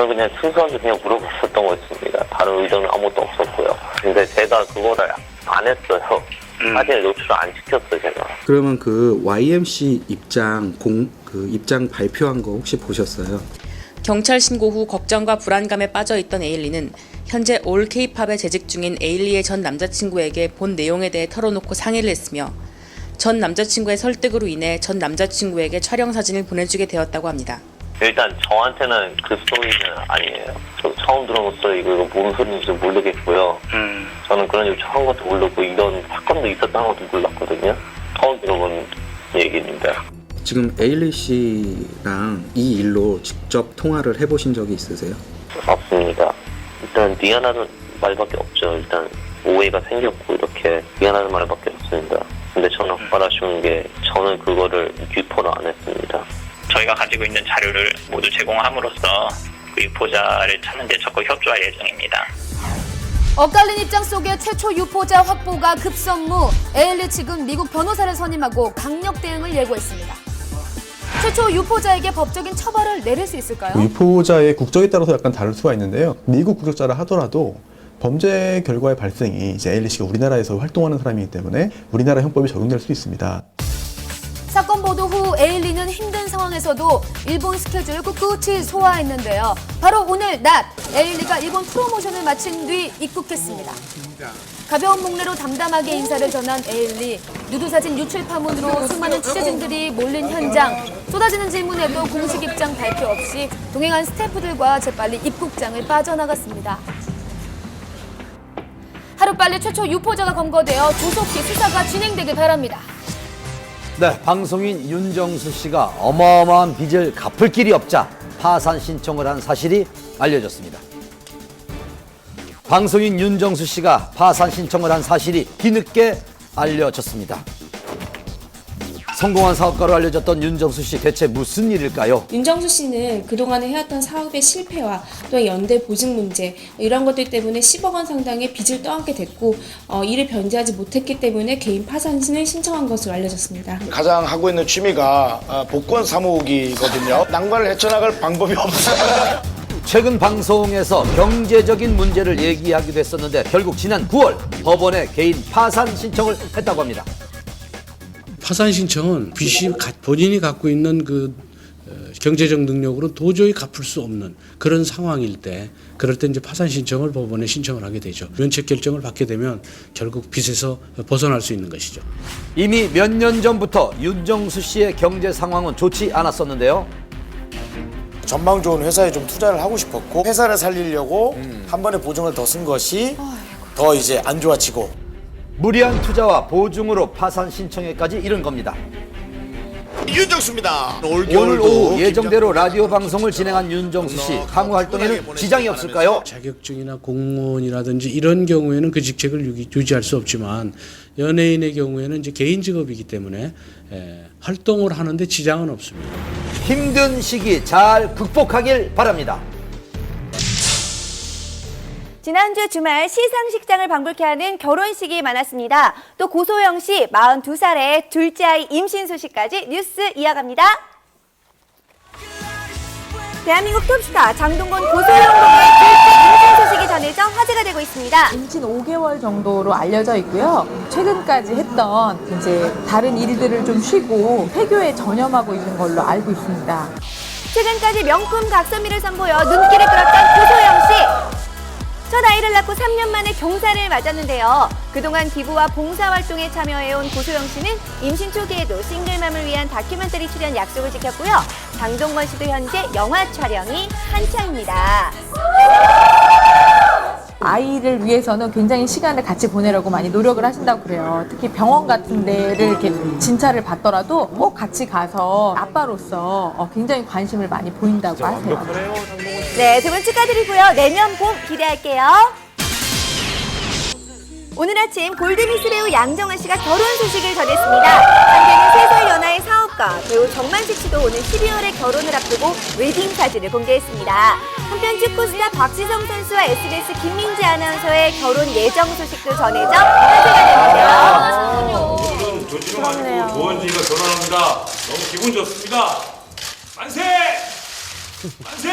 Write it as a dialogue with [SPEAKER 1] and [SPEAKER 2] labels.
[SPEAKER 1] 저는 그냥 순수하게 그냥 물어봤었던 거였습니다. 다른 의도는 아무것도 없었고요. 근데 제가 그거를 안 했어요. 사진을 노출을 안 시켰어요, 제가.
[SPEAKER 2] 그러면 그 YMC 입장 입장 발표한 거 혹시 보셨어요?
[SPEAKER 3] 경찰 신고 후 걱정과 불안감에 빠져있던 에일리는 현재 올 K-팝에 재직 중인 에일리의 전 남자친구에게 본 내용에 대해 털어놓고 상의를 했으며 전 남자친구의 설득으로 인해 전 남자친구에게 촬영 사진을 보내주게 되었다고 합니다.
[SPEAKER 1] 일단 저한테는 그 스토리는 아니에요. 저 처음 들어본 스토리 이거 뭔 소리인지 모르겠고요. 저는 그런 일 처음 것도 모르고 이런 사건도 있었다는 것도 몰랐거든요. 처음 들어본 얘기입니다.
[SPEAKER 2] 지금 에일리 씨랑 이 일로 직접 통화를 해보신 적이 있으세요?
[SPEAKER 1] 없습니다. 일단 미안하는 말밖에 없죠. 일단 오해가 생겼고 이렇게 미안하는 말밖에 없습니다. 근데 저는 정말 아쉬운 게 저는 그거를 유포를 안 했습니다.
[SPEAKER 4] 저희가 가지고 있는 자료를 모두 제공함으로써 그 유포자를 찾는 데 적극 협조할 예정입니다.
[SPEAKER 5] 엇갈린 입장 속에 최초 유포자 확보가 급선무. 에일리 측은 미국 변호사를 선임하고 강력 대응을 예고했습니다. 최초 유포자에게 법적인 처벌을 내릴 수 있을까요?
[SPEAKER 6] 유포자의 국적에 따라서 약간 다를 수가 있는데요. 미국 국적자라 하더라도 범죄 결과의 발생이 이제 에일리 씨가 우리나라에서 활동하는 사람이기 때문에 우리나라 형법이 적용될 수 있습니다.
[SPEAKER 5] 사건 보도 후 에일리는 힘든 상황에서도 일본 스케줄을 꿋꿋이 소화했는데요. 바로 오늘 낮 에일리가 일본 프로모션을 마친 뒤 입국했습니다. 가벼운 목례로 담담하게 인사를 전한 에일리. 누드사진 유출 파문으로 수많은 취재진들이 몰린 현장. 쏟아지는 질문에도 공식 입장 발표 없이 동행한 스태프들과 재빨리 입국장을 빠져나갔습니다. 하루빨리 최초 유포자가 검거되어 조속히 수사가 진행되길 바랍니다.
[SPEAKER 7] 네, 방송인 윤정수 씨가 어마어마한 빚을 갚을 길이 없자 파산 신청을 한 사실이 알려졌습니다. 방송인 윤정수 씨가 파산 신청을 한 사실이 뒤늦게 알려졌습니다. 성공한 사업가로 알려졌던 윤정수 씨, 대체 무슨 일일까요?
[SPEAKER 8] 윤정수 씨는 그동안에 해왔던 사업의 실패와 또 연대 보증 문제 이런 것들 때문에 10억 원 상당의 빚을 떠안게 됐고 이를 변제하지 못했기 때문에 개인 파산신을 신청한 것으로 알려졌습니다.
[SPEAKER 9] 가장 하고 있는 취미가 복권 사모으기거든요. 난관을 헤쳐나갈 방법이 없어요.
[SPEAKER 7] 최근 방송에서 경제적인 문제를 얘기하기도 했었는데 결국 지난 9월 법원에 개인 파산 신청을 했다고 합니다.
[SPEAKER 10] 파산 신청은 빚이 본인이 갖고 있는 그 경제적 능력으로 도저히 갚을 수 없는 그런 상황일 때, 그럴 때 이제 파산 신청을 법원에 신청을 하게 되죠. 면책 결정을 받게 되면 결국 빚에서 벗어날 수 있는 것이죠.
[SPEAKER 7] 이미 몇 년 전부터 윤정수 씨의 경제 상황은 좋지 않았었는데요.
[SPEAKER 9] 전망 좋은 회사에 좀 투자를 하고 싶었고 회사를 살리려고 한 번에 보증을 더 쓴 것이 더 이제 안 좋아지고
[SPEAKER 7] 무리한 투자와 보증으로 파산 신청에까지 이른 겁니다.
[SPEAKER 9] 윤정수입니다.
[SPEAKER 7] 오늘 오후 예정대로 라디오 방송을 진행한 윤정수 씨, 향후 활동에는 지장이 없을까요?
[SPEAKER 10] 자격증이나 공무원이라든지 이런 경우에는 그 직책을 유지할 수 없지만 연예인의 경우에는 이제 개인 직업이기 때문에 활동을 하는데 지장은 없습니다.
[SPEAKER 7] 힘든 시기 잘 극복하길 바랍니다.
[SPEAKER 11] 지난주 주말 시상식장을 방불케 하는 결혼식이 많았습니다. 또 고소영 씨 42살에 둘째 아이 임신 소식까지 뉴스 이어갑니다. 대한민국 톱스타 장동건 고소영 부부의 둘째 임신 소식이 전해져 화제가 되고 있습니다.
[SPEAKER 12] 임신 5개월 정도로 알려져 있고요. 최근까지 했던 이제 다른 일들을 좀 쉬고 폐교에 전념하고 있는 걸로 알고 있습니다.
[SPEAKER 11] 최근까지 명품 각선미를 선보여 눈길을 끌었던 고소영 씨. 첫 아이를 낳고 3년 만에 경사를 맞았는데요. 그동안 기부와 봉사활동에 참여해온 고소영 씨는 임신 초기에도 싱글맘을 위한 다큐멘터리 출연 약속을 지켰고요. 장동건 씨도 현재 영화 촬영이 한창입니다.
[SPEAKER 12] 아이를 위해서는 굉장히 시간을 같이 보내려고 많이 노력을 하신다고 그래요. 특히 병원 같은 데를 이렇게 진찰을 받더라도 꼭 같이 가서 아빠로서 굉장히 관심을 많이 보인다고 하세요.
[SPEAKER 11] 네, 두 분 축하드리고요. 내년 봄 기대할게요. 오늘 아침 골드미스 배우 양정화 씨가 결혼 소식을 전했습니다. 한편은 3살 연하의 사업가 배우 정만식 씨도 오늘 12월에 결혼을 앞두고 웨딩 사진을 공개했습니다. 한편 축구스타 박지성 선수와 SBS 김민지 아나운서의 결혼 예정 소식도 전해져 화제가 됐는데요.
[SPEAKER 13] 오늘은 조지명 아니고 조원진이가 결혼합니다. 너무 기분 좋습니다. 만세! 만세!